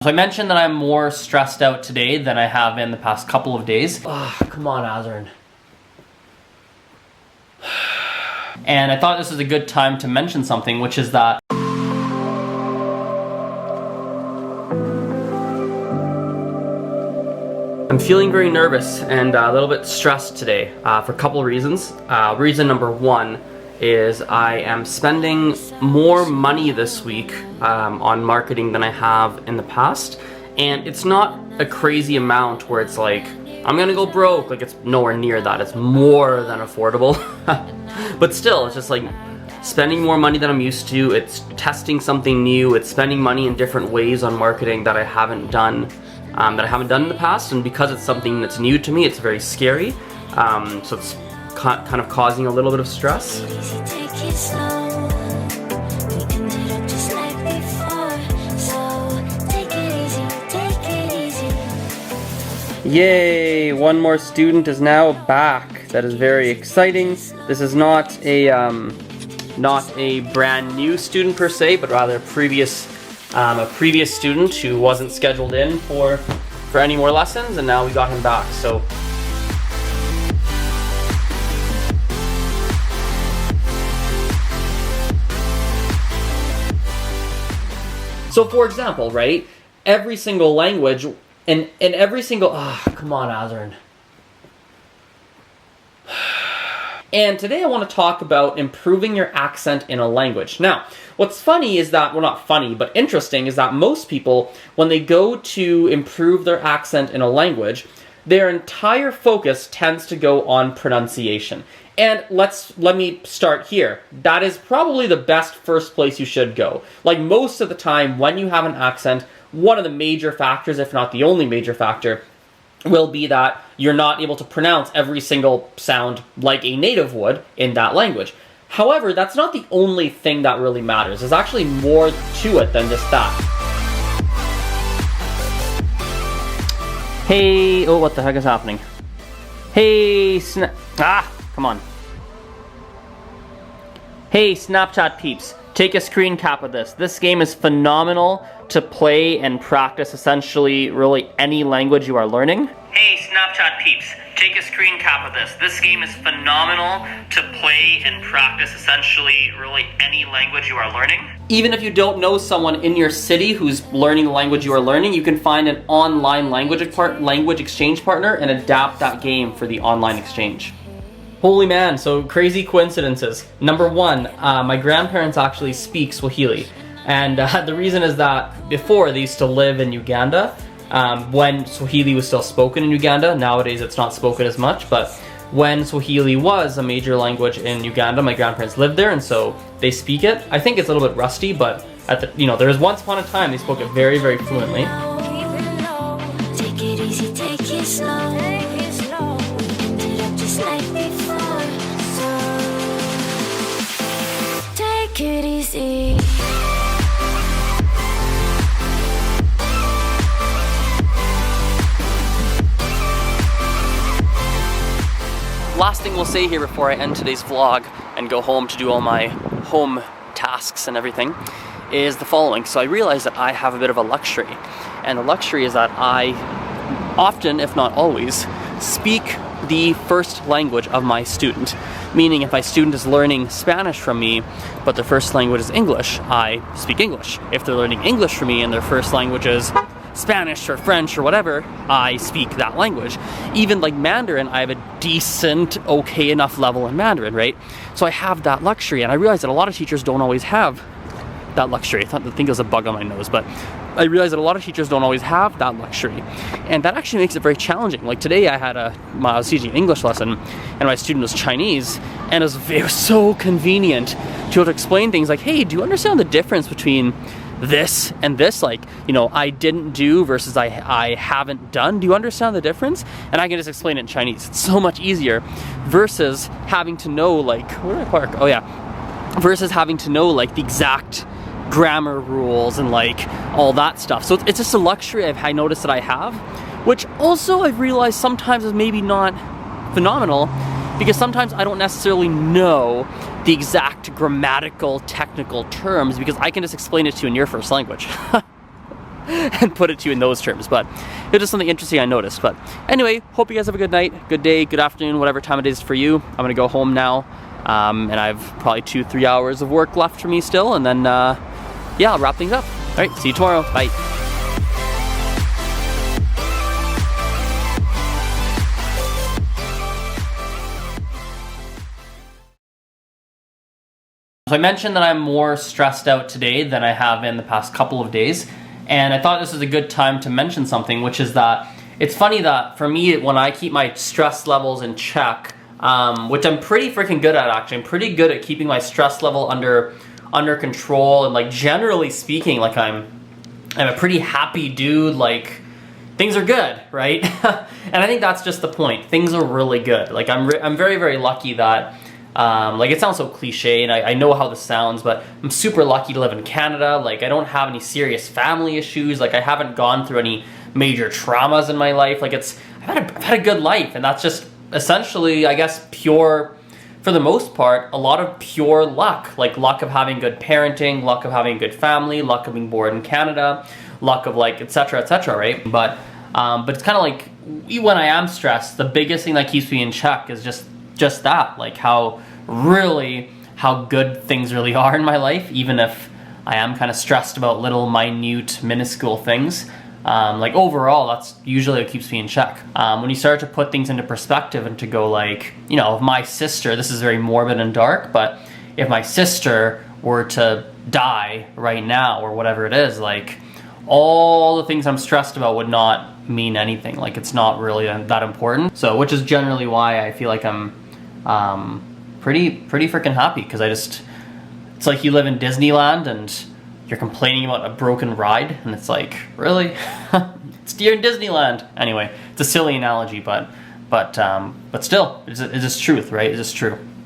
So I mentioned that I'm more stressed out today than I have in the past couple of days. Come on, AZREN. And I thought this was a good time to mention something, which is that I'm feeling very nervous and a little bit stressed today for a couple of reasons. Reason number one is I am spending more money this week on marketing than I have in the past, and it's not a crazy amount where it's like I'm gonna go broke. Like, it's nowhere near that. It's more than affordable. But still, it's just like spending more money than I'm used to. It's testing something new. It's spending money in different ways on marketing that I haven't done in the past, and because it's something that's new to me, it's very scary. So it's kind of causing a little bit of stress. Yay! One more student is now back. That is very exciting. This is not a brand new student per se, but rather a previous student who wasn't scheduled in for any more lessons, and now we got him back. So for example, right, every single language and every single, come on, AZREN. And today I want to talk about improving your accent in a language. Now, what's funny is that, well, not funny, but interesting is that most people, when they go to improve their accent in a language, their entire focus tends to go on pronunciation. And let me start here. That is probably the best first place you should go. Like, most of the time when you have an accent, one of the major factors, if not the only major factor, will be that you're not able to pronounce every single sound like a native would in that language. However, that's not the only thing that really matters. There's actually more to it than just that. Hey, oh, what the heck is happening? Hey, come on. Hey, Snapchat peeps, take a screen cap of this. This game is phenomenal to play and practice essentially really any language you are learning. Hey, Snapchat peeps, take a screen cap of this. This game is phenomenal to play and practice essentially really any language you are learning. Even if you don't know someone in your city who's learning the language you are learning, you can find an online language exchange partner and adapt that game for the online exchange. Holy man, so crazy coincidences. Number one, my grandparents actually speak Swahili. And the reason is that before, they used to live in Uganda when Swahili was still spoken in Uganda. Nowadays it's not spoken as much, but when Swahili was a major language in Uganda, my grandparents lived there, and so they speak it. I think it's a little bit rusty, but there was once upon a time they spoke it very, very fluently. Take it easy, take it slow. Ended up just like before. So take it easy. Last thing we'll say here before I end today's vlog and go home to do all my home tasks and everything is the following. So I realized that I have a bit of a luxury, and the luxury is that I often, if not always, speak the first language of my student. Meaning, if my student is learning Spanish from me, but their first language is English, I speak English. If they're learning English from me and their first language is Spanish or French or whatever, I speak that language. Even like Mandarin, I have a decent, okay enough level in Mandarin, right? So I have that luxury, and I realize that a lot of teachers don't always have that luxury. I think it was a bug on my nose, but I realize that a lot of teachers don't always have that luxury, and that actually makes it very challenging. Like today, I was teaching an English lesson, and my student was Chinese, and it was so convenient to be able to explain things like, hey, do you understand the difference between this and this, like, I didn't do versus I haven't done. Do you understand the difference? And I can just explain it in Chinese. It's so much easier versus having to know, like, where did I park? Oh yeah. Versus having to know, like, the exact grammar rules and, like, all that stuff. So it's just a luxury I noticed that I have, which also I've realized sometimes is maybe not phenomenal, because sometimes I don't necessarily know the exact grammatical, technical terms, because I can just explain it to you in your first language. and put it to you in those terms, but it's just something interesting I noticed. But anyway, hope you guys have a good night, good day, good afternoon, whatever time it is for you. I'm gonna go home now, and I have probably 2-3 hours of work left for me still, and then yeah, I'll wrap things up. All right, see you tomorrow. Bye. So I mentioned that I'm more stressed out today than I have in the past couple of days, and I thought this was a good time to mention something, which is that it's funny that for me, when I keep my stress levels in check, which I'm pretty freaking good at actually, I'm pretty good at keeping my stress level under control, and like generally speaking, like I'm a pretty happy dude, like things are good, right? And I think that's just the point. Things are really good. Like I'm very, very lucky that like it sounds so cliche, and I know how this sounds, but I'm super lucky to live in Canada. Like I don't have any serious family issues. Like I haven't gone through any major traumas in my life. Like I've had a good life, and that's just essentially, I guess, pure, for the most part, a lot of pure luck. Like luck of having good parenting, luck of having a good family, luck of being born in Canada, luck of like etc, right? But it's kind of like when I am stressed, the biggest thing that keeps me in check is just that, like how good things really are in my life, even if I am kind of stressed about little minute minuscule things. Like overall, that's usually what keeps me in check. When you start to put things into perspective and to go like, you know, if my sister, this is very morbid and dark, but if my sister were to die right now or whatever it is, like all the things I'm stressed about would not mean anything. Like it's not really that important. So, which is generally why I feel like I'm pretty freaking happy, because it's like you live in Disneyland and you're complaining about a broken ride, and it's like, really? You're in Disneyland. Anyway, it's a silly analogy, but still, it's just truth, right? It's just true.